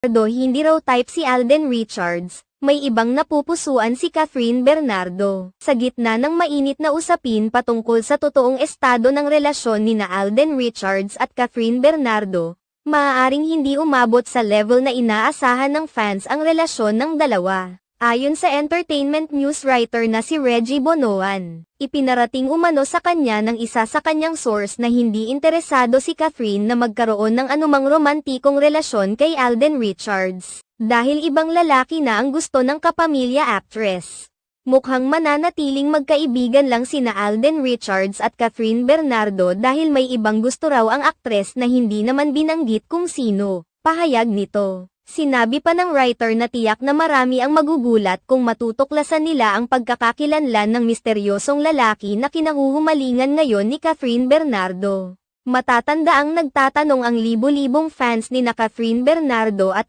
Hindi raw type si Alden Richards, may ibang napupusuan si Catherine Bernardo. Sa gitna ng mainit na usapin patungkol sa totoong estado ng relasyon nina Alden Richards at Catherine Bernardo, maaaring hindi umabot sa level na inaasahan ng fans ang relasyon ng dalawa. Ayon sa entertainment news writer na si Reggie Bonoan, ipinarating umano sa kanya ng isa sa kanyang source na hindi interesado si Catherine na magkaroon ng anumang romantikong relasyon kay Alden Richards, dahil ibang lalaki na ang gusto ng kapamilya actress. Mukhang mananatiling magkaibigan lang sina Alden Richards at Catherine Bernardo dahil may ibang gusto raw ang aktres na hindi naman binanggit kung sino, pahayag nito. Sinabi pa ng writer na tiyak na marami ang magugulat kung matutuklasan nila ang pagkakakilanlan ng misteryosong lalaki na kinahuhumalingan ngayon ni Catherine Bernardo. Matatandaang nagtatanong ang libo-libong fans ni na Catherine Bernardo at